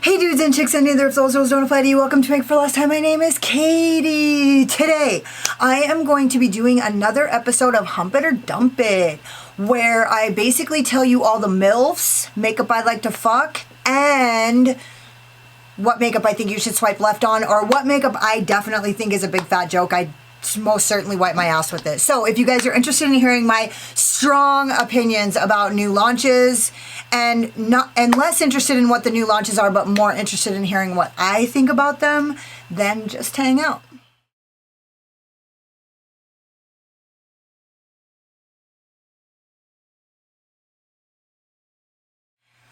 Hey dudes and chicks and neither of those don't apply to you. Welcome to Make for Last Time. My name is Katie. Today, I am going to be doing another episode of Hump It or Dump It, where I basically tell you all the MILFs, makeup I like to fuck, and what makeup I think you should swipe left on, or what makeup I definitely think is a big fat joke. I most certainly wipe my ass with it. So if you guys are interested in hearing my strong opinions about new launches and less interested in what the new launches are, but more interested in hearing what I think about them, then just hang out.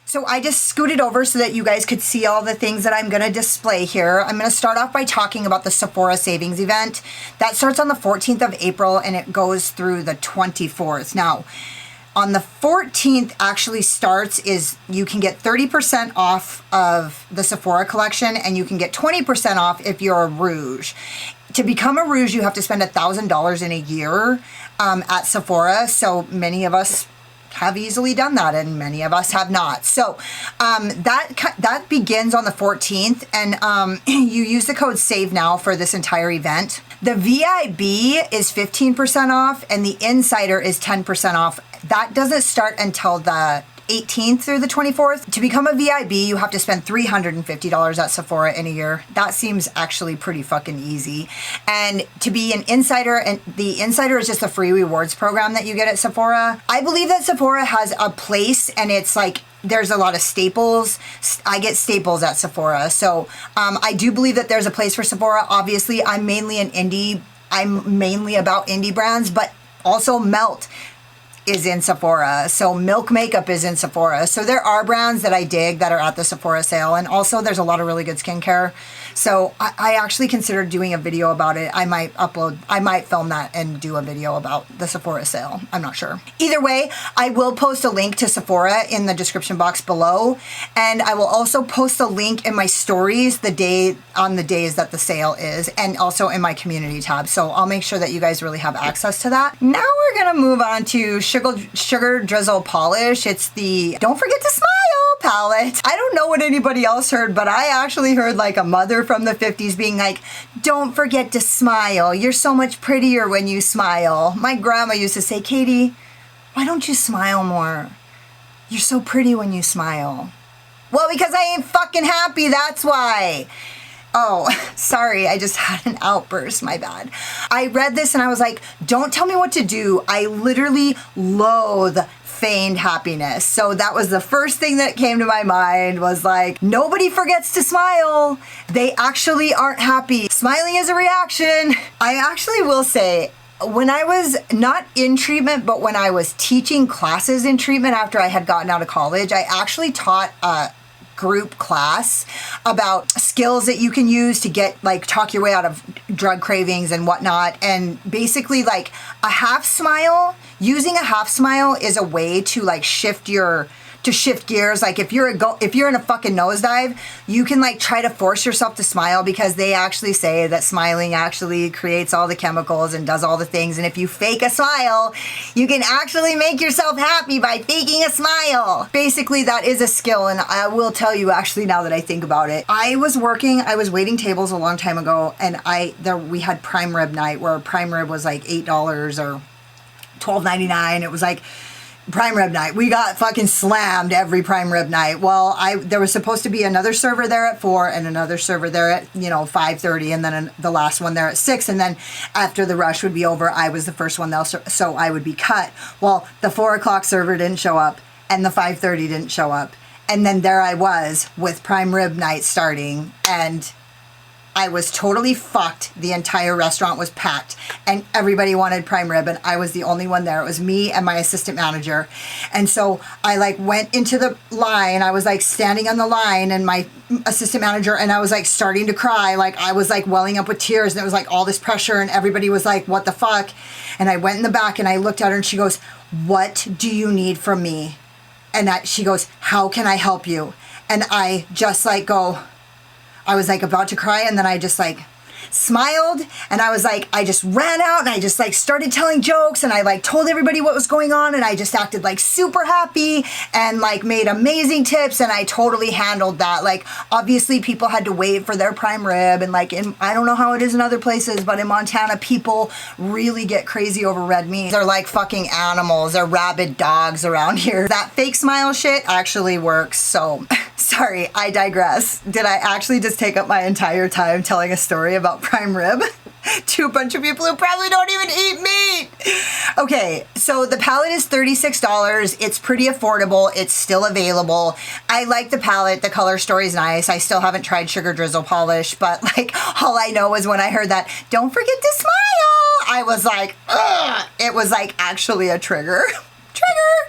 So I just scooted over so that you guys could see all the things that I'm going to display here. I'm going to start off by talking about the Sephora savings event. That starts on the 14th of April and it goes through the 24th. Now, on the 14th actually starts is you can get 30% off of the Sephora collection and you can get 20% off if you're a Rouge. To become a Rouge, you have to spend $1,000 in a year at Sephora. So many of us have easily done that and many of us have not. So that begins on the 14th and you use the code SAVENOW for this entire event. The VIB is 15% off and the Insider is 10% off. That doesn't start until the 18th through the 24th. To become a VIB, you have to spend $350 at Sephora in a year. That seems actually pretty fucking easy. And to be an Insider, and the Insider is just a free rewards program that you get at Sephora. I believe that Sephora has a place and it's like, there's a lot of staples. I get staples at Sephora. So I do believe that there's a place for Sephora. Obviously, I'm mainly about indie brands, but also Melt is in Sephora. So Milk Makeup is in Sephora. So there are brands that I dig that are at the Sephora sale. And also there's a lot of really good skincare. So I actually considered doing a video about it. I might film that and do a video about the Sephora sale. I'm not sure. Either way, I will post a link to Sephora in the description box below. And I will also post a link in my stories on the days that the sale is, and also in my community tab. So I'll make sure that you guys really have access to that. Now we're gonna move on to Sugar Drizzle Polish. It's the Don't Forget to Smile palette. I don't know what anybody else heard, but I actually heard like a mother from the 50s being like, don't forget to smile. You're so much prettier when you smile. My grandma used to say, Katie, why don't you smile more? You're so pretty when you smile. Well, because I ain't fucking happy, that's why. Oh, sorry, I just had an outburst, my bad. I read this and I was like, don't tell me what to do. I literally loathe feigned happiness. So that was the first thing that came to my mind, was like, nobody forgets to smile. They actually aren't happy. Smiling is a reaction. I actually will say, when I was not in treatment, but when I was teaching classes in treatment after I had gotten out of college, I actually taught group class about skills that you can use to talk your way out of drug cravings and whatnot. And basically like a half smile, using a half smile is a way to like shift gears. Like if you're in a fucking nosedive, you can like try to force yourself to smile, because they actually say that smiling actually creates all the chemicals and does all the things. And if you fake a smile, you can actually make yourself happy by faking a smile. Basically, that is a skill. And I will tell you, actually, now that I think about it, I was waiting tables a long time ago, and we had prime rib night, where prime rib was like $8 or $12.99. It was like prime rib night. We got fucking slammed every prime rib night. Well, there was supposed to be another server there at 4 and another server there at 5:30, and then the last one there at 6. And then after the rush would be over, I was the first one there, so I would be cut. Well, the 4 o'clock server didn't show up and the 5:30 didn't show up. And then there I was with prime rib night starting, and I was totally fucked. The entire restaurant was packed and everybody wanted prime rib and I was the only one there. It was me and my assistant manager. And so I like went into the line. I was like standing on the line, and my assistant manager, and I was like starting to cry. Like I was like welling up with tears, and it was like all this pressure, and everybody was like, what the fuck? And I went in the back and I looked at her and she goes, what do you need from me? And she goes, how can I help you? And I just like I was like about to cry, and then I just like smiled, and I was like, I just ran out and I just like started telling jokes, and I like told everybody what was going on, and I just acted like super happy and like made amazing tips, and I totally handled that. Like, obviously people had to wait for their prime rib, and like I don't know how it is in other places, but in Montana people really get crazy over red meat. They're like fucking animals. They're rabid dogs around here. That fake smile shit actually works. So sorry, I digress. Did I actually just take up my entire time telling a story about prime rib to a bunch of people who probably don't even eat meat? Okay, so the palette is $36. It's pretty affordable. It's still available. I like the palette. The color story's nice. I still haven't tried Sugar Drizzle Polish, but like all I know is when I heard that, don't forget to smile, I was like, ugh. It was like actually a trigger.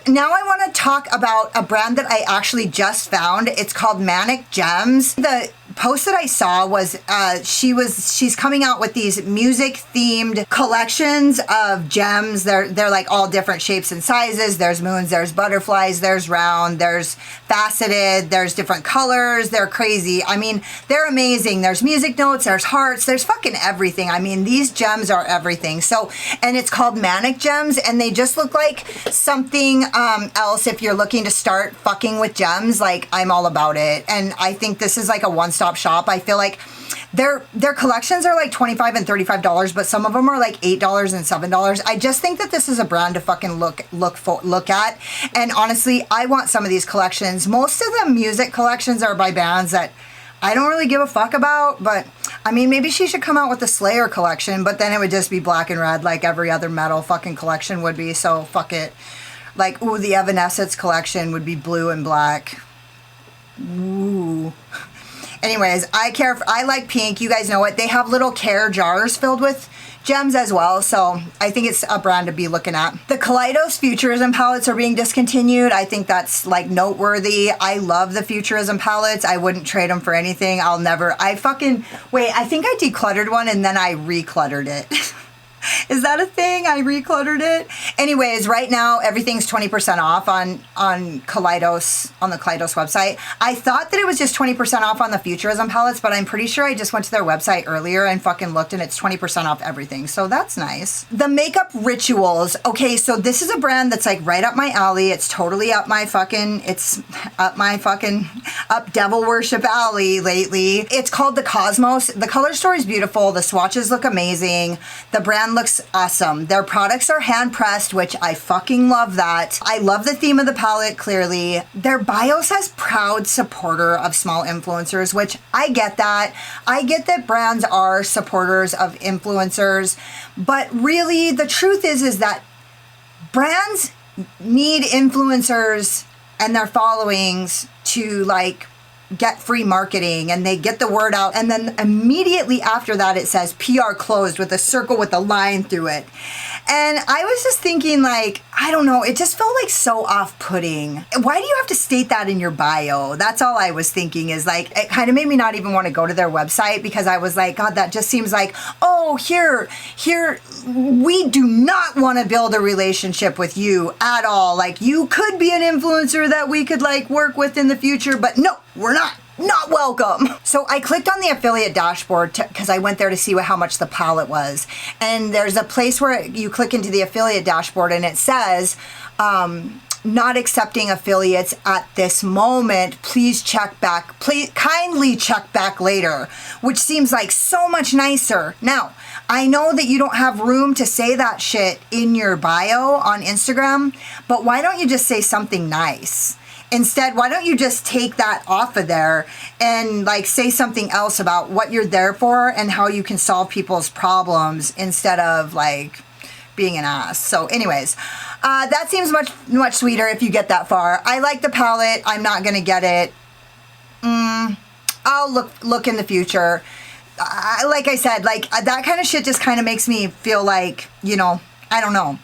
Now I want to talk about a brand that I actually just found. It's called Manic Gems. The post that I saw was she's coming out with these music themed collections of gems. They're like all different shapes and sizes. There's moons, there's butterflies, there's round, there's faceted, there's different colors. They're crazy. I mean, they're amazing. There's music notes, there's hearts, there's fucking everything. I mean, these gems are everything. So, and it's called Manic Gems, and they just look like something else. If you're looking to start fucking with gems, like, I'm all about it. And I think this is like a one-stop shop. I feel like their collections are like $25 and $35, but some of them are like $8 and $7. I just think that this is a brand to fucking look at. And honestly, I want some of these collections. Most of the music collections are by bands that I don't really give a fuck about, but I mean, maybe she should come out with the Slayer collection, but then it would just be black and red like every other metal fucking collection would be, so fuck it. Like, ooh, the Evanescence collection would be blue and black. Ooh. Anyways, I like pink. You guys know it. They have little care jars filled with gems as well, so I think it's a brand to be looking at. The Kaleidos Futurism palettes are being discontinued. I think that's like noteworthy. I love the Futurism palettes. I wouldn't trade them for anything. I think I decluttered one and then I recluttered it. Is that a thing? I recluttered it. Anyways, right now everything's 20% off on Kaleidos, on the Kaleidos website. I thought that it was just 20% off on the Futurism palettes, but I'm pretty sure I just went to their website earlier and fucking looked, and it's 20% off everything. So that's nice. The Makeup Rituals. Okay, so this is a brand that's like right up my alley. It's totally up devil worship alley lately. It's called the Cosmos. The color story is beautiful. The swatches look amazing. The brand looks awesome. Their products are hand pressed, which I fucking love that. I love the theme of the palette, clearly. Their bio says proud supporter of small influencers, which I get that. I get that brands are supporters of influencers, but really the truth is that brands need influencers and their followings to like get free marketing, and they get the word out, and then immediately after that it says PR closed with a circle with a line through it. And I was just thinking, like, I don't know, it just felt like so off-putting. Why do you have to state that in your bio? That's all I was thinking, is like, it kind of made me not even want to go to their website, because I was like, God, that just seems like, oh, here, we do not want to build a relationship with you at all. Like, you could be an influencer that we could like work with in the future, but no, we're not welcome. So I clicked on the affiliate dashboard because I went there to see how much the palette was. And there's a place where you click into the affiliate dashboard and it says, not accepting affiliates at this moment. Please kindly check back later, which seems like so much nicer. Now, I know that you don't have room to say that shit in your bio on Instagram, but why don't you just say something nice? Instead, why don't you just take that off of there and like say something else about what you're there for and how you can solve people's problems instead of like being an ass. So anyways, that seems much sweeter if you get that far. I like the palette. I'm not going to get it. I'll look in the future. Like I said, like that kind of shit just kind of makes me feel like, you know, I don't know.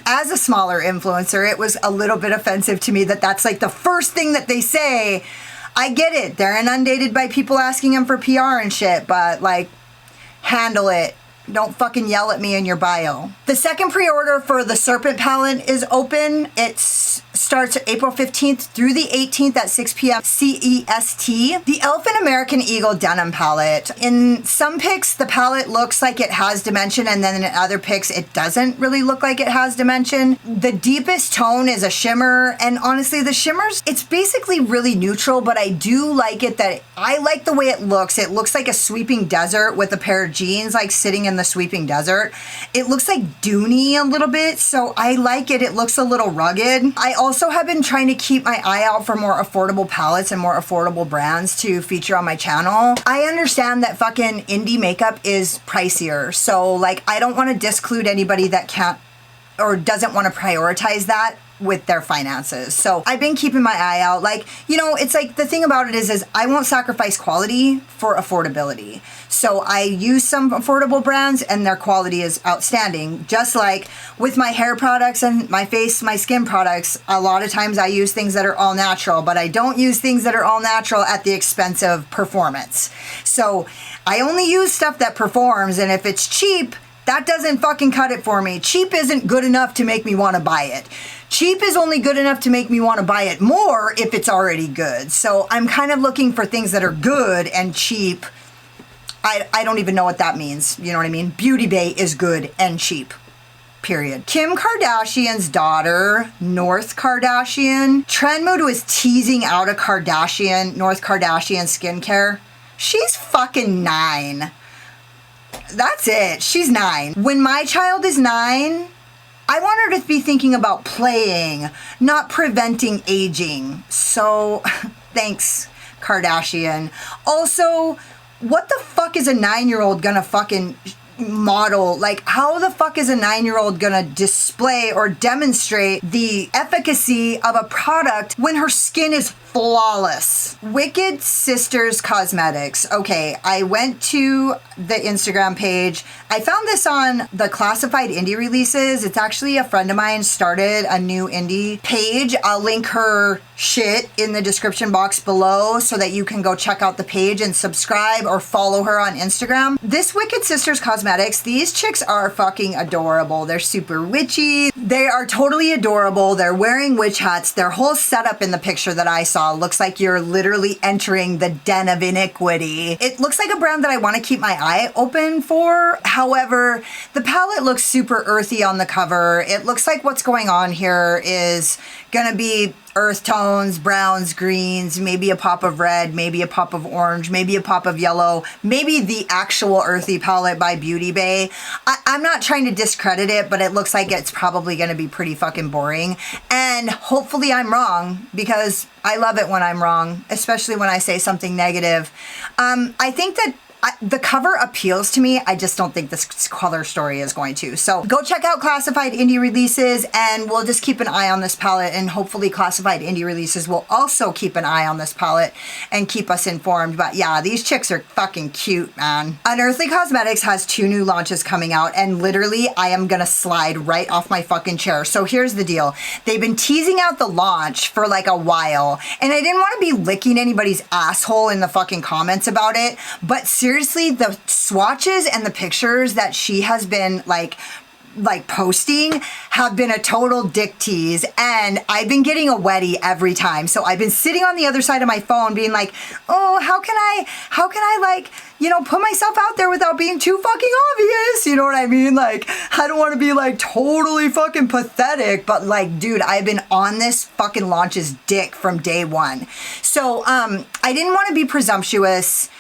As a smaller influencer, it was a little bit offensive to me that that's like the first thing that they say. I get it. They're inundated by people asking them for PR and shit, but like, handle it. Don't fucking yell at me in your bio. The second pre-order for the Serpent palette is open. It's starts April 15th through the 18th at 6 p.m. CEST. The Elephant American Eagle Denim Palette. In some pics, the palette looks like it has dimension, and then in other pics, it doesn't really look like it has dimension. The deepest tone is a shimmer, and honestly, the shimmers, it's basically really neutral, but I do like it that I like the way it looks. It looks like a sweeping desert with a pair of jeans, like sitting in the sweeping desert. It looks like Dooney a little bit, so I like it. It looks a little rugged. I also have been trying to keep my eye out for more affordable palettes and more affordable brands to feature on my channel. I understand that fucking indie makeup is pricier, so like I don't want to disclude anybody that can't or doesn't want to prioritize that with their finances. So I've been keeping my eye out. Like, you know, it's like the thing about it is I won't sacrifice quality for affordability. So I use some affordable brands and their quality is outstanding. Just like with my hair products and my face, my skin products, a lot of times I use things that are all natural, but I don't use things that are all natural at the expense of performance. So I only use stuff that performs, and if it's cheap, that doesn't fucking cut it for me. Cheap isn't good enough to make me want to buy it. Cheap is only good enough to make me want to buy it more if it's already good. So I'm kind of looking for things that are good and cheap. I don't even know what that means. You know what I mean? Beauty Bay is good and cheap. Period. Kim Kardashian's daughter, North Kardashian. Trendmood was teasing out a North Kardashian skincare. She's fucking 9. That's it. She's 9. When my child is 9, I want her to be thinking about playing, not preventing aging. So, thanks, Kardashian. Also, what the fuck is a 9-year-old gonna fucking model? Like, how the fuck is a 9-year-old gonna display or demonstrate the efficacy of a product when her skin is flawless? Wicked Sisters Cosmetics. Okay, I went to the Instagram page. I found this on the classified indie releases. It's actually a friend of mine started a new indie page. I'll link her shit in the description box below so that you can go check out the page and subscribe or follow her on Instagram. This Wicked Sisters Cosmetics, these chicks are fucking adorable. They're super witchy. They are totally adorable. They're wearing witch hats. Their whole setup in the picture that I saw looks like you're literally entering the den of iniquity. It looks like a brand that I want to keep my eye open for. However, the palette looks super earthy on the cover. It looks like what's going on here is gonna be earth tones, browns, greens, maybe a pop of red, maybe a pop of orange, maybe a pop of yellow, maybe the actual earthy palette by Beauty Bay. I'm not trying to discredit it, but it looks like it's probably going to be pretty fucking boring. And hopefully I'm wrong, because I love it when I'm wrong, especially when I say something negative. I think that the cover appeals to me. I just don't think this color story is going to. So go check out classified indie releases, and we'll just keep an eye on this palette, and hopefully classified indie releases will also keep an eye on this palette and keep us informed. But yeah, these chicks are fucking cute, man. Unearthly Cosmetics has 2 new launches coming out, and literally I am gonna slide right off my fucking chair. So here's the deal. They've been teasing out the launch for like a while, and I didn't want to be licking anybody's asshole in the fucking comments about it, but seriously, the swatches and the pictures that she has been like posting have been a total dick tease, and I've been getting a wetty every time. So I've been sitting on the other side of my phone being like, oh, how can I like, you know, put myself out there without being too fucking obvious? You know what I mean? Like, I don't want to be like totally fucking pathetic, but like, dude, I've been on this fucking launch's dick from day one. So I didn't want to be presumptuous.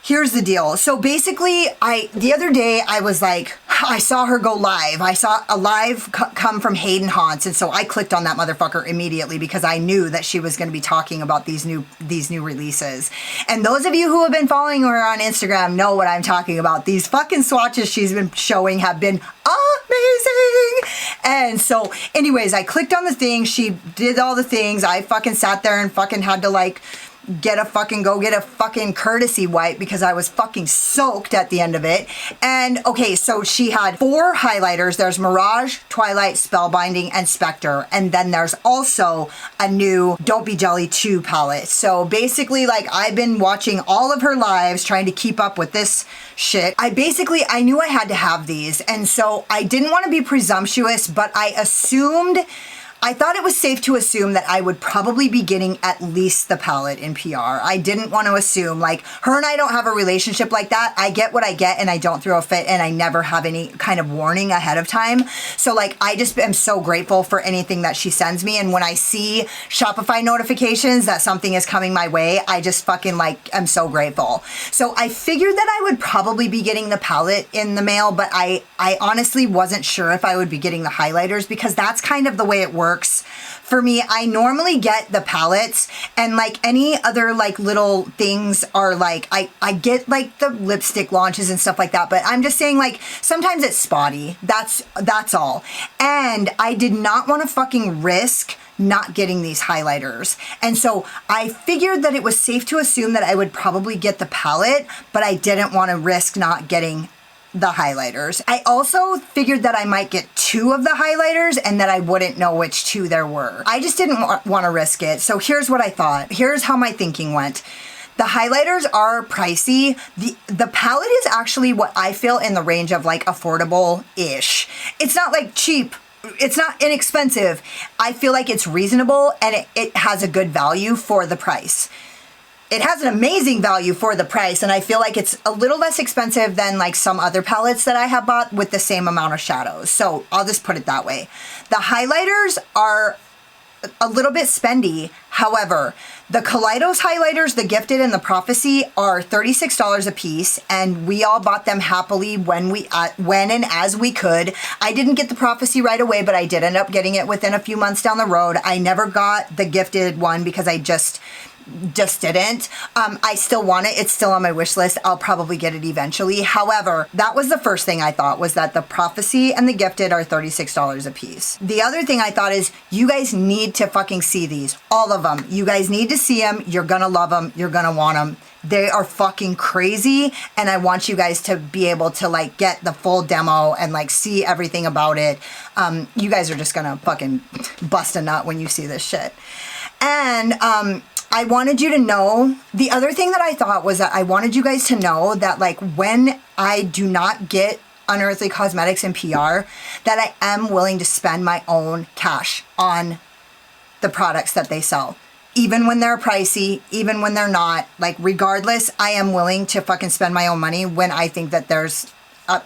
Here's the deal. So basically, the other day I was like, I saw her go live. I saw a live come from Hayden Haunts, and so I clicked on that motherfucker immediately because I knew that she was going to be talking about these new releases. And those of you who have been following her on Instagram know what I'm talking about. These fucking swatches she's been showing have been amazing. And so anyways, I clicked on the thing. She did all the things. I fucking sat there and fucking had to like get a fucking courtesy wipe because I was fucking soaked at the end of it. And okay, so she had 4 highlighters. There's Mirage, Twilight, Spellbinding, and Spectre. And then there's also a new Don't Be Jelly 2 palette. So basically, like, I've been watching all of her lives trying to keep up with this shit. I knew I had to have these. And so I didn't want to be presumptuous, but I assumed I thought it was safe to assume that I would probably be getting at least the palette in PR. I didn't want to assume, like, her and I don't have a relationship like that. I get what I get and I don't throw a fit and I never have any kind of warning ahead of time. So like, I just am so grateful for anything that she sends me. And when I see Shopify notifications that something is coming my way, I just fucking like, I'm so grateful. So I figured that I would probably be getting the palette in the mail, but I honestly wasn't sure if I would be getting the highlighters because that's kind of the way it works. For me, I normally get the palettes and like any other like little things are like, I get like the lipstick launches and stuff like that, but I'm just saying like, sometimes it's spotty. That's all. And I did not want to fucking risk not getting these highlighters. And so I figured that it was safe to assume that I would probably get the palette, but I didn't want to risk not getting the highlighters. I also figured that I might get 2 of the highlighters and that I wouldn't know which 2 there were. I just didn't want to risk it. So here's what I thought. Here's how my thinking went. The highlighters are pricey. The palette is actually what I feel in the range of like affordable-ish. It's not like cheap. It's not inexpensive. I feel like it's reasonable and it has a good value for the price. It has an amazing value for the price, and I feel like it's a little less expensive than like some other palettes that I have bought with the same amount of shadows. So I'll just put it that way. The highlighters are a little bit spendy. However, the Kaleidos highlighters, the Gifted and the Prophecy, are $36 a piece, and we all bought them happily when and as we could. I didn't get the Prophecy right away, but I did end up getting it within a few months down the road. I never got the Gifted one because I just didn't. I still want it. It's still on my wish list. I'll probably get it eventually. However, that was the first thing I thought, was that the Prophecy and the Gifted are $36 a piece. The other thing I thought is, you guys need to fucking see these. All of them. You guys need to see them. You're gonna love them. You're gonna want them. They are fucking crazy, and I want you guys to be able to like get the full demo and like see everything about it. You guys are just gonna fucking bust a nut when you see this shit. And I wanted you to know, the other thing that I thought was that I wanted you guys to know that like when I do not get Unearthly Cosmetics and PR, that I am willing to spend my own cash on the products that they sell. Even when they're pricey, even when they're not, like regardless, I am willing to fucking spend my own money when I think that there's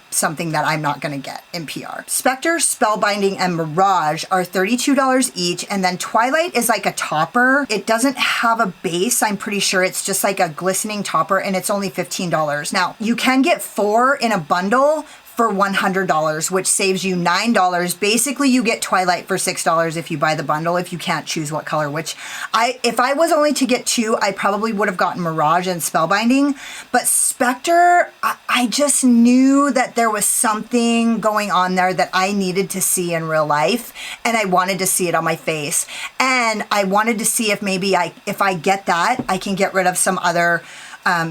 something that I'm not gonna get in PR. Spectre, Spellbinding, and Mirage are $32 each, and then Twilight is like a topper. It doesn't have a base, I'm pretty sure. It's just like a glistening topper, and it's only $15. Now, you can get 4 in a bundle for $100, which saves you $9. Basically, you get Twilight for $6 if you buy the bundle, if you can't choose what color, which if I was only to get 2, I probably would have gotten Mirage and Spellbinding. But Spectre, I just knew that there was something going on there that I needed to see in real life, and I wanted to see it on my face. And I wanted to see if maybe if I get that, I can get rid of some other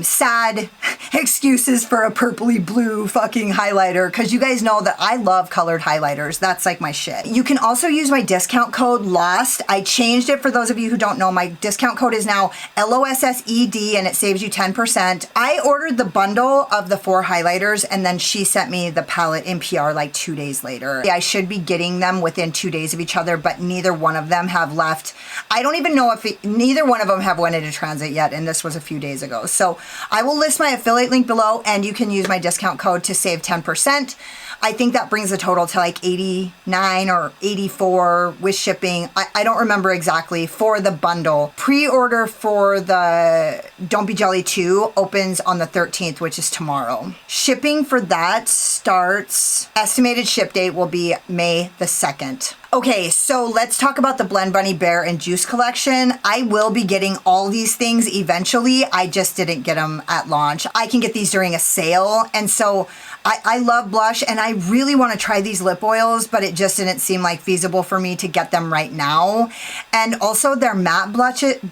sad excuses for a purpley blue fucking highlighter, because you guys know that I love colored highlighters. That's like my shit. You can also use my discount code LOST. I changed it for those of you who don't know. My discount code is now LOSSED, and it saves you 10%. I ordered the bundle of the 4 highlighters, and then she sent me the palette in PR like 2 days later. I should be getting them within 2 days of each other, but neither one of them have left. I don't even know if neither one of them have went into transit yet, and this was a few days ago. So I will list my affiliate link below, and you can use my discount code to save 10%. I think that brings the total to like 89 or 84 with shipping. I don't remember exactly for the bundle. Pre-order for the Don't Be Jelly 2 opens on the 13th, which is tomorrow. Shipping for that starts, estimated ship date will be May the 2nd. Okay, so let's talk about the Blend Bunny Bear and Juice collection. I will be getting all these things eventually. I just didn't get them at launch. I can get these during a sale, and so I love blush, and I really want to try these lip oils, but it just didn't seem like feasible for me to get them right now. And also their matte blushes,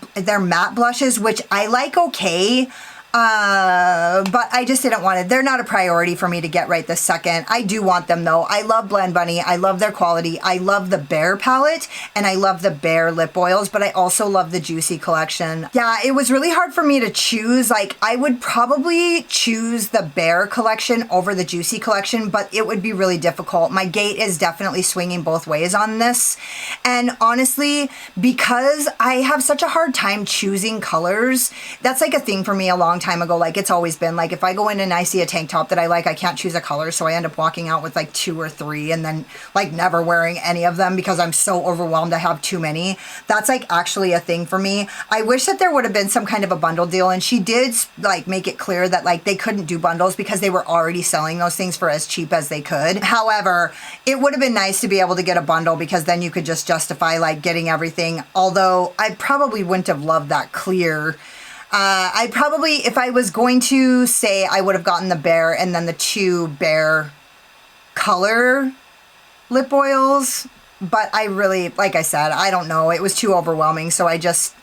which I like okay. But I just didn't want it. They're not a priority for me to get right this second. I do want them though. I love Blend Bunny. I love their quality. I love the Bare palette and I love the Bare lip oils, but I also love the Juicy collection. Yeah, it was really hard for me to choose. Like, I would probably choose the Bare collection over the Juicy collection, but it would be really difficult. My gate is definitely swinging both ways on this. And honestly, because I have such a hard time choosing colors, that's like a thing for me a long time ago. Like, it's always been like, if I go in and I see a tank top that I like, I can't choose a color, so I end up walking out with like 2 or 3 and then like never wearing any of them because I'm so overwhelmed I have too many. That's like actually a thing for me. I wish that there would have been some kind of a bundle deal, and she did like make it clear that like they couldn't do bundles because they were already selling those things for as cheap as they could. However, it would have been nice to be able to get a bundle because then you could just justify like getting everything, although I probably wouldn't have loved that clear. I probably, if I was going to say, I would have gotten the Bare and then the 2 Bare color lip oils. But I really, like I said, I don't know. It was too overwhelming, so I just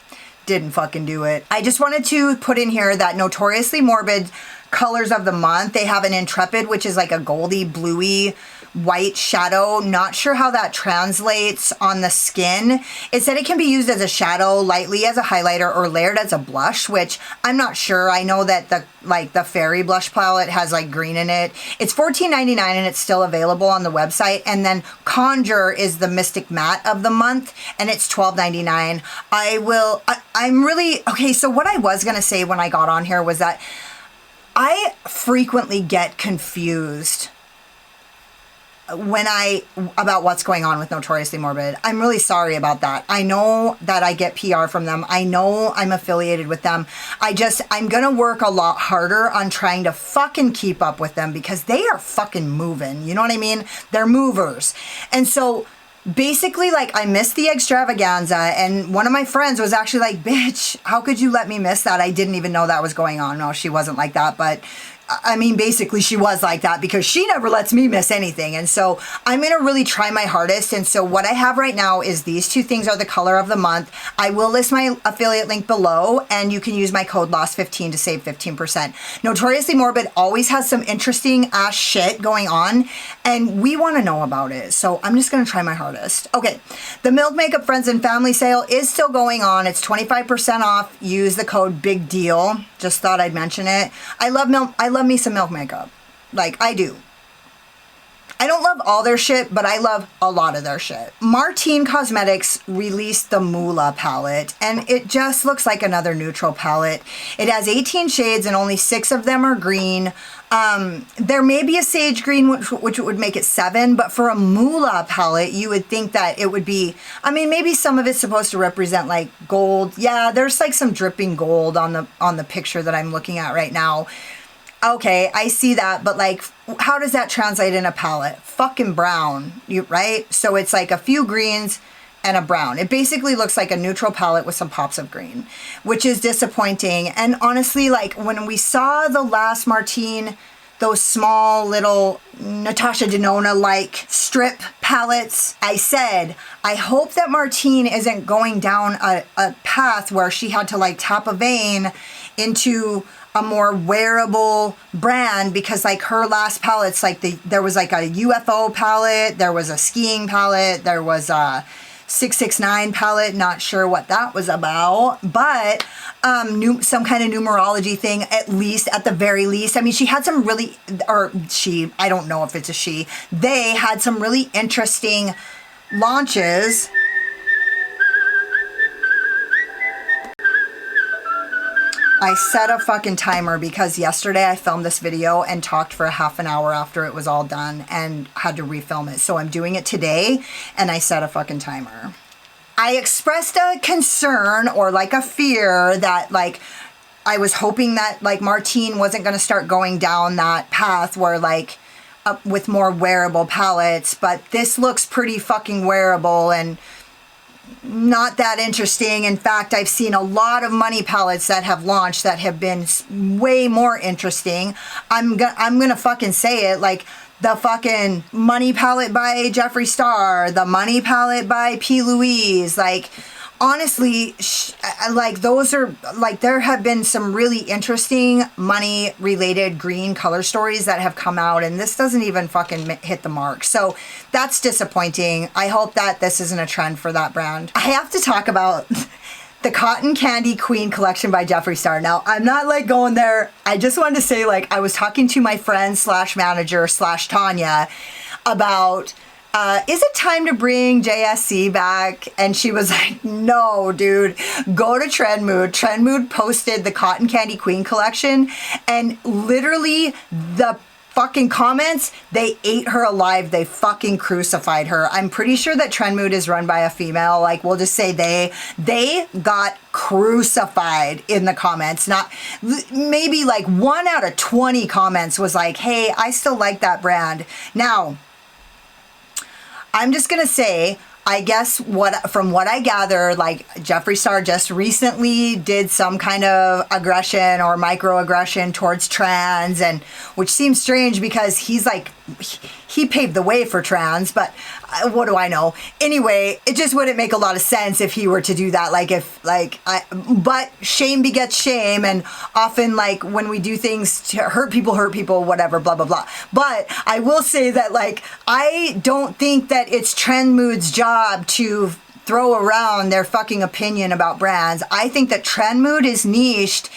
didn't fucking do it. I just wanted to put in here that Notoriously Morbid colors of the month. They have an Intrepid, which is like a goldy, bluey, white shadow. Not sure how that translates on the skin. It said it can be used as a shadow, lightly as a highlighter, or layered as a blush, which I'm not sure. I know that the Fairy blush palette has like green in it. It's $14.99 and it's still available on the website. And then Conger is the Mystic Matte of the month and it's $12.99. I'm really, okay, so what I was gonna say when I got on here was that I frequently get confused about what's going on with Notoriously Morbid. I'm really sorry about that. I know that I get PR from them. I know I'm affiliated with them. I'm gonna work a lot harder on trying to fucking keep up with them because they are fucking moving. You know what I mean? They're movers. And so basically, like, I missed the extravaganza, and one of my friends was actually like, bitch, how could you let me miss that? I didn't even know that was going on. No, she wasn't like that, but I mean, basically she was like that because she never lets me miss anything. And so I'm going to really try my hardest. And so what I have right now is these 2 things are the color of the month. I will list my affiliate link below and you can use my code LOSS15 to save 15%. Notoriously Morbid always has some interesting ass shit going on and we want to know about it. So I'm just going to try my hardest. Okay. The Milk Makeup Friends and Family sale is still going on. It's 25% off. Use the code Big Deal. Just thought I'd mention it. I love me some Milk Makeup. Like, I do. I don't love all their shit, but I love a lot of their shit. Martine Cosmetics released the Moolah palette, and it just looks like another neutral palette. It has 18 shades, and only 6 of them are green. There may be a sage green, which would make it 7, but for a Moolah palette, you would think that it would be, I mean, maybe some of it's supposed to represent like gold. Yeah, there's like some dripping gold on the picture that I'm looking at right now. Okay, I see that, but like, how does that translate in a palette? Fucking brown, right? So it's like a few greens and a brown. It basically looks like a neutral palette with some pops of green, which is disappointing. And honestly, like when we saw the last Martine, those small little Natasha Denona-like strip palettes, I said, I hope that Martine isn't going down a path where she had to like tap a vein into a more wearable brand, because like her last palettes, like there was like a UFO palette, there was a skiing palette, there was a 669 palette, not sure what that was about, but some kind of numerology thing, at the very least. I mean, she had some really, I don't know if it's a she, they had some really interesting launches. I set a fucking timer because yesterday I filmed this video and talked for a half an hour after it was all done and had to refilm it. So I'm doing it today and I set a fucking timer. I expressed a concern or like a fear that like I was hoping that like Martine wasn't going to start going down that path where like with more wearable palettes, but this looks pretty fucking wearable and not that interesting. In fact, I've seen a lot of money palettes that have launched that have been way more interesting. I'm gonna fucking say it, like the fucking money palette by Jeffree Star, the money palette by P. Louise, like honestly, like those are like, there have been some really interesting money related green color stories that have come out, and this doesn't even fucking hit the mark. So that's disappointing. I hope that this isn't a trend for that brand. I have to talk about the Cotton Candy Queen collection by Jeffree Star. Now, I'm not like going there. I just wanted to say, like, I was talking to my friend slash manager slash Tanya about, is it time to bring JSC back? And she was like, no, dude, go to Trend Mood. Trend Mood posted the Cotton Candy Queen collection, and literally the fucking comments, they ate her alive. They fucking crucified her. I'm pretty sure that Trend Mood is run by a female. Like, we'll just say they got crucified in the comments. Not maybe like 1 out of 20 comments was like, hey, I still like that brand. Now, I'm just gonna say, I guess from what I gather, like Jeffree Star just recently did some kind of aggression or microaggression towards trans, and which seems strange because he's like, he paved the way for trans, but what do I know? Anyway, it just wouldn't make a lot of sense if he were to do that. Like but shame begets shame, and often like when we do things to hurt people, whatever, blah, blah, blah. But I will say that, like, I don't think that it's Trend Mood's job to throw around their fucking opinion about brands. I think that Trend Mood is niched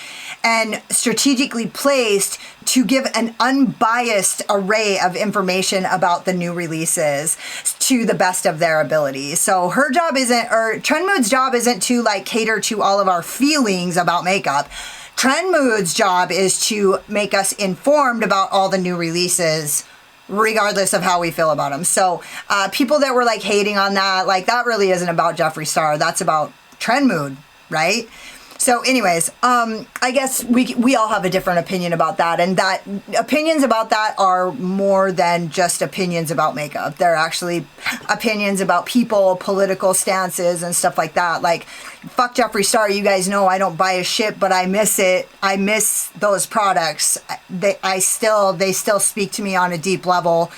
and strategically placed to give an unbiased array of information about the new releases to the best of their ability. So her job isn't, or Trend Mood's job isn't to like cater to all of our feelings about makeup. Trend Mood's job is to make us informed about all the new releases, regardless of how we feel about them. So people that were like hating on that, like that really isn't about Jeffree Star. That's about Trend Mood, right? So anyways, I guess we all have a different opinion about that, and that opinions about that are more than just opinions about makeup. They're actually opinions about people, political stances, and stuff like that. Like, fuck Jeffree Star. You guys know I don't buy his shit, but I miss it. I miss those products. They still speak to me on a deep level.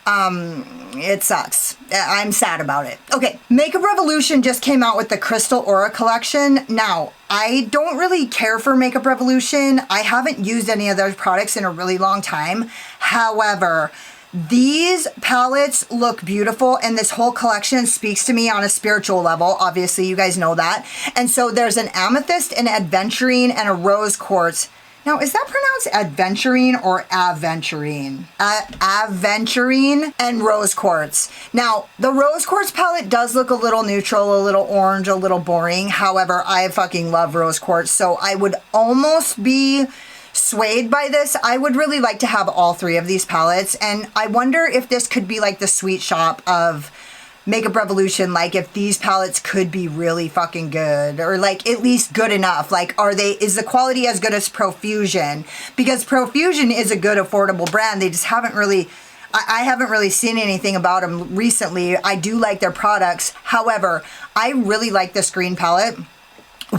It sucks. I'm sad about it. Okay, Makeup Revolution just came out with the Crystal Aura collection. Now, I don't really care for Makeup Revolution. I haven't used any of their products in a really long time. However, these palettes look beautiful, and this whole collection speaks to me on a spiritual level. Obviously, you guys know that. And so there's an amethyst, an aventurine, and a rose quartz. Now, is that pronounced adventurine or aventurine? Aventurine and rose quartz. Now, the rose quartz palette does look a little neutral, a little orange, a little boring. However, I fucking love rose quartz, so I would almost be swayed by this. I would really like to have all three of these palettes, and I wonder if this could be like the sweet shop of Makeup Revolution, like if these palettes could be really fucking good, or like at least good enough. Like, is the quality as good as Profusion? Because Profusion is a good affordable brand. They just haven't really, I haven't really seen anything about them recently. I do like their products. However, I really like this green palette.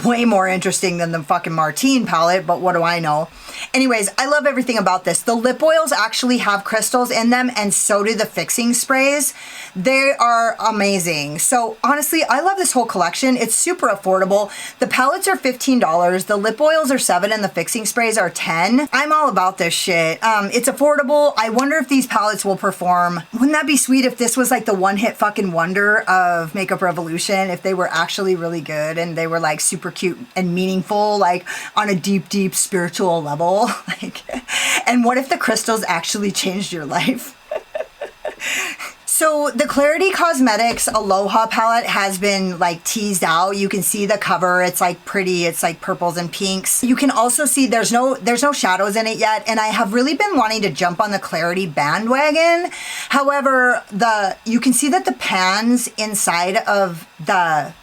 Way more interesting than the fucking Martine palette, but what do I know? Anyways, I love everything about this. The lip oils actually have crystals in them, and so do the fixing sprays. They are amazing. So honestly, I love this whole collection. It's super affordable. The palettes are $15. The lip oils are $7 and the fixing sprays are $10. I'm all about this shit. It's affordable. I wonder if these palettes will perform. Wouldn't that be sweet if this was like the one-hit fucking wonder of Makeup Revolution, if they were actually really good and they were like super cute and meaningful, like on a deep, deep spiritual level. Like, and what if the crystals actually changed your life? So the Clarity Cosmetics Aloha palette has been like teased out. You can see the cover. It's like pretty. It's like purples and pinks. You can also see there's no shadows in it yet. And I have really been wanting to jump on the Clarity bandwagon. However, you can see that the pans inside of the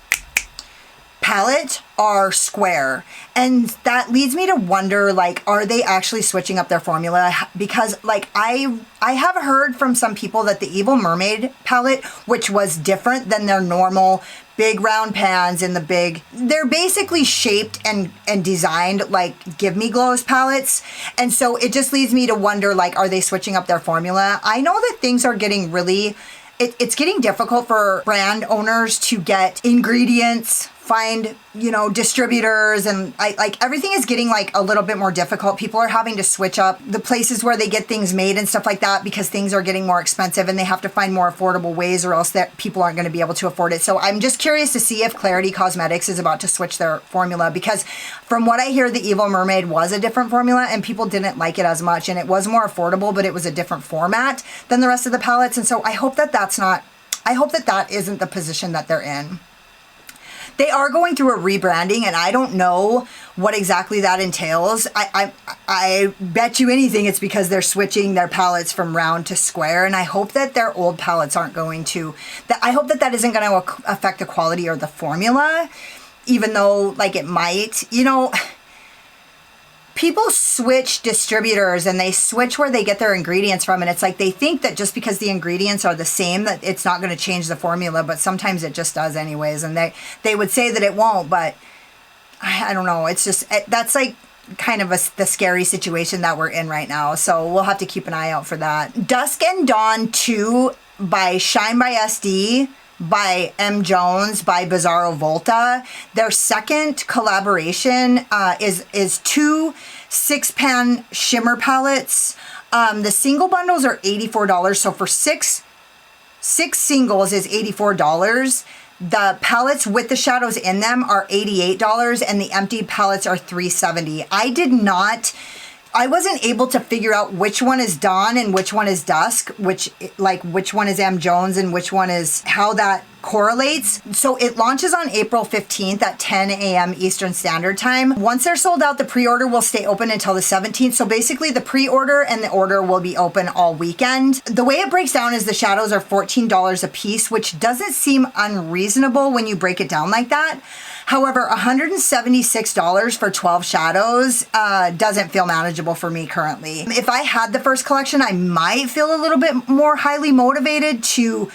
palette are square, and that leads me to wonder, like, are they actually switching up their formula? Because like I have heard from some people that the Evil Mermaid palette, which was different than their normal big round pans and they're basically shaped and designed like Give Me Glows palettes, and so it just leads me to wonder, like, are they switching up their formula? I know that things are getting really, it's getting difficult for brand owners to get ingredients find, you know, distributors, and like everything is getting like a little bit more difficult. People are having to switch up the places where they get things made and stuff like that because things are getting more expensive and they have to find more affordable ways or else that people aren't going to be able to afford it. So I'm just curious to see if Clarity Cosmetics is about to switch their formula, because from what I hear, the Evil Mermaid was a different formula and people didn't like it as much, and it was more affordable, but it was a different format than the rest of the palettes. And so I hope that that isn't the position that they're in. They are going through a rebranding, and I don't know what exactly that entails. I bet you anything it's because they're switching their palettes from round to square, and I hope that their old palettes aren't going to. I hope that isn't going to affect the quality or the formula, even though like it might. You know, people switch distributors and they switch where they get their ingredients from, and it's like they think that just because the ingredients are the same that it's not going to change the formula, but sometimes it just does anyways, and they would say that it won't, but I don't know. It's just, that's like kind of the scary situation that we're in right now, so we'll have to keep an eye out for that. Dusk and Dawn 2 by Shine by SD by M. Jones by Bizarro Volta. Their second collaboration is 2 6-pan shimmer palettes. The single bundles are $84, so for six singles is $84. The palettes with the shadows in them are $88, and the empty palettes are $370. I wasn't able to figure out which one is Dawn and which one is Dusk, which one is M. Jones and which one is, how that correlates. So it launches on April 15th at 10 a.m. Eastern Standard Time. Once they're sold out, the pre-order will stay open until the 17th. So basically the pre-order and the order will be open all weekend. The way it breaks down is the shadows are $14 a piece, which doesn't seem unreasonable when you break it down like that. However, $176 for 12 shadows doesn't feel manageable for me currently. If I had the first collection, I might feel a little bit more highly motivated to,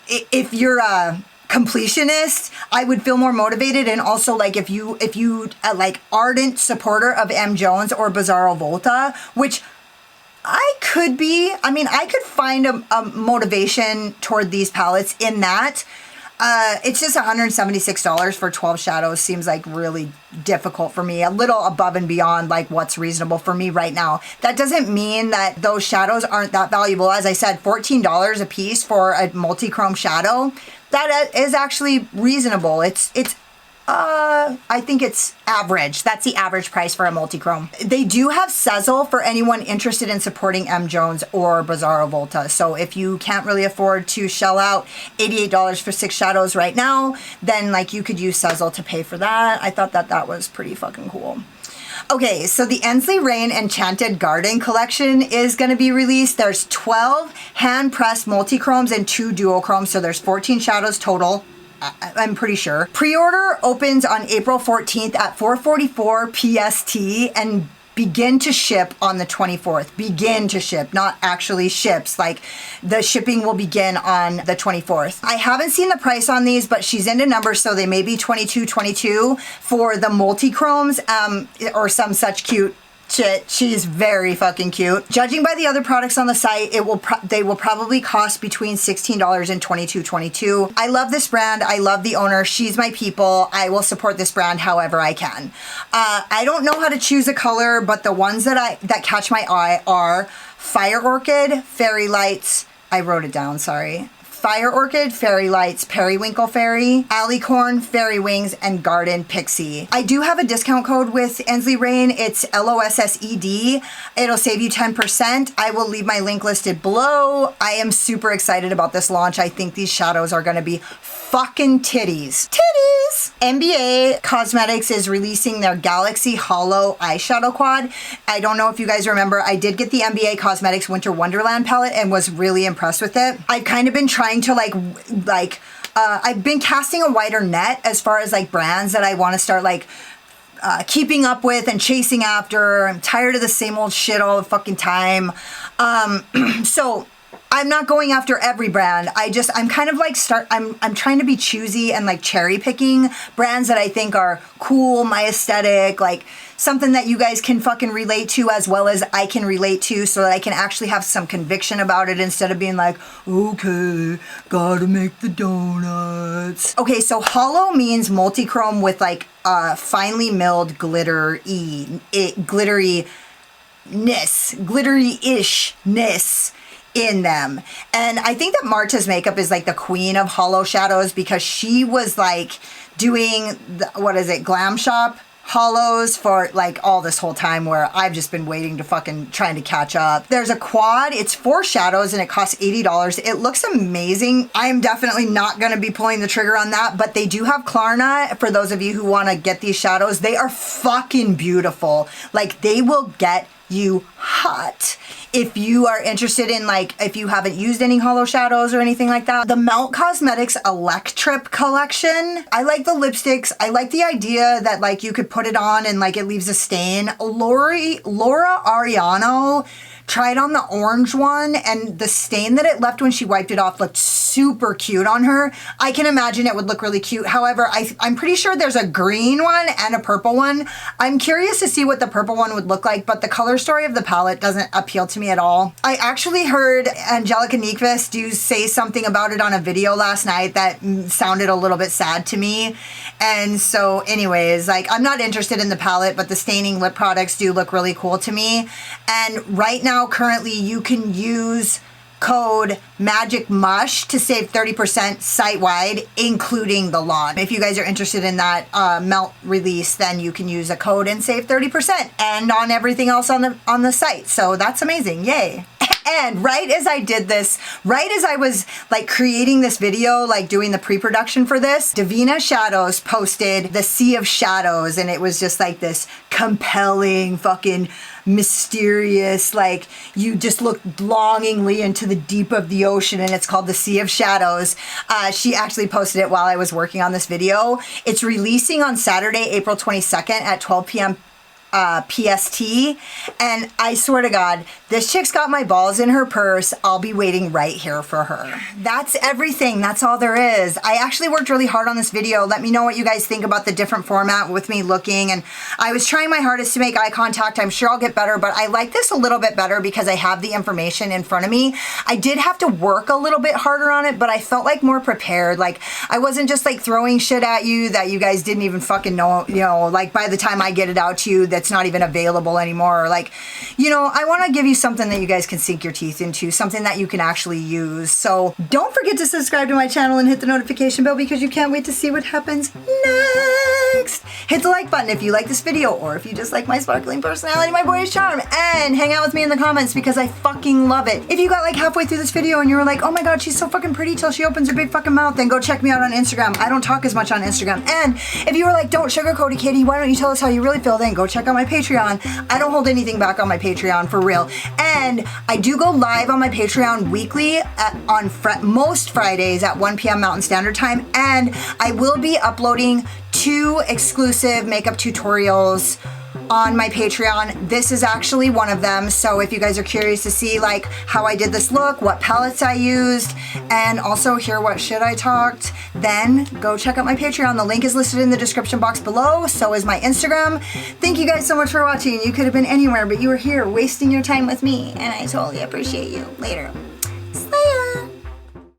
if you're a completionist, I would feel more motivated. And also, like, if you like ardent supporter of M. Jones or Bizarro Volta, which I could be, I mean, I could find a motivation toward these palettes in that. It's just $176 for 12 shadows seems like really difficult for me, a little above and beyond like what's reasonable for me right now. That doesn't mean that those shadows aren't that valuable. As I said, $14 a piece for a multi-chrome shadow, that is actually reasonable. I think it's average. That's the average price for a multi-chrome. They do have Sezzle for anyone interested in supporting M. Jones or Bizarro Volta. So if you can't really afford to shell out $88 for 6 shadows right now, then like you could use Sezzle to pay for that. I thought that was pretty fucking cool. Okay, so the Ensley Rain Enchanted Garden collection is going to be released. There's 12 hand-pressed multi-chromes and 2 duochromes, so there's 14 shadows total. I'm pretty sure. Pre-order opens on April 14th at 4:44 PST and begin to ship on the 24th. Begin to ship, not actually ships. Like the shipping will begin on the 24th. I haven't seen the price on these, but she's into numbers, so they may be $22.22 for the multi-chromes or some such cute shit. She's very fucking cute. Judging by the other products on the site, they will probably cost between $16 and $22.22. I love this brand. I love the owner. She's my people. I will support this brand however I can. I don't know how to choose a color, but the ones that catch my eye are Fire Orchid, Fairy Lights. I wrote it down, sorry. Fire Orchid, Fairy Lights, Periwinkle Fairy, Alicorn, Fairy Wings, and Garden Pixie. I do have a discount code with Ensley Rain. It's LOSSED. It'll save you 10%. I will leave my link listed below. I am super excited about this launch. I think these shadows are going to be fucking titties. Titties! NBA Cosmetics is releasing their Galaxy Hollow eyeshadow quad. I don't know if you guys remember, I did get the NBA Cosmetics Winter Wonderland palette and was really impressed with it. I've kind of been trying to I've been casting a wider net as far as like brands that I want to start like keeping up with and chasing after. I'm tired of the same old shit all the fucking time. So I'm not going after every brand. I'm kind of like I'm trying to be choosy and like cherry picking brands that I think are cool, my aesthetic, like something that you guys can fucking relate to as well as I can relate to, so that I can actually have some conviction about it instead of being like, okay, gotta make the donuts. Okay, so hollow means multichrome with like finely milled glittery-ishness in them. And I think that Marta's makeup is like the queen of hollow shadows, because she was like doing Glam Shop hollows for like all this whole time, where I've just been waiting to fucking trying to catch up. There's a quad, it's 4 shadows and it costs $80. It looks amazing. I am definitely not going to be pulling the trigger on that, but they do have Klarna for those of you who want to get these shadows. They are fucking beautiful. Like, they will get you hot. If you are interested in, like, if you haven't used any hollow shadows or anything like that, the Melt Cosmetics Electrip collection. I like the lipsticks. I like the idea that like you could put it on and like it leaves a stain. Laura Ariano tried on the orange one, and the stain that it left when she wiped it off looked super cute on her. I can imagine it would look really cute. However, I'm pretty sure there's a green one and a purple one. I'm curious to see what the purple one would look like, but the color story of the palette doesn't appeal to me at all. I actually heard Angelica Nyqvist say something about it on a video last night that sounded a little bit sad to me. And so anyways, like, I'm not interested in the palette, but the staining lip products do look really cool to me. And right now, currently, you can use code MAGICMUSH to save 30% site-wide, including the launch. If you guys are interested in that melt release, then you can use a code and save 30%, and on everything else on the site. So that's amazing. Yay. And right as I did this, right as I was like creating this video, like doing the pre-production for this, Divina Shadows posted the Sea of Shadows, and it was just like this compelling fucking mysterious, like you just look longingly into the deep of the ocean, and it's called the Sea of Shadows. She actually posted it while I was working on this video. It's releasing on Saturday, April 22nd at 12 p.m. PST, and I swear to God, this chick's got my balls in her purse. I'll be waiting right here for her. That's everything. That's all there is. I actually worked really hard on this video. Let me know what you guys think about the different format with me looking, and I was trying my hardest to make eye contact. I'm sure I'll get better, but I like this a little bit better because I have the information in front of me. I did have to work a little bit harder on it, but I felt like more prepared. Like, I wasn't just like throwing shit at you that you guys didn't even fucking know, you know, like by the time I get it out to you, that's not even available anymore. Or like, you know, I want to give you something that you guys can sink your teeth into, something that you can actually use. So don't forget to subscribe to my channel and hit the notification bell, because you can't wait to see what happens next. Hit the like button if you like this video, or if you just like my sparkling personality, my boyish charm, and hang out with me in the comments because I fucking love it. If you got like halfway through this video and you were like, oh my God, she's so fucking pretty till she opens her big fucking mouth, then go check me out on Instagram. I don't talk as much on Instagram. And if you were like, don't sugarcoat it, Katie, why don't you tell us how you really feel, then go check out my Patreon. I don't hold anything back on my Patreon, for real. And I do go live on my Patreon weekly on most Fridays at 1 p.m. Mountain Standard Time, and I will be uploading 2 exclusive makeup tutorials on my Patreon. This is actually one of them. So if you guys are curious to see like how I did this look, what palettes I used, and also hear what shit I talked, then go check out my Patreon. The link is listed in the description box below. So is my Instagram. Thank you guys so much for watching. You could have been anywhere, but you were here wasting your time with me, and I totally appreciate you. Later.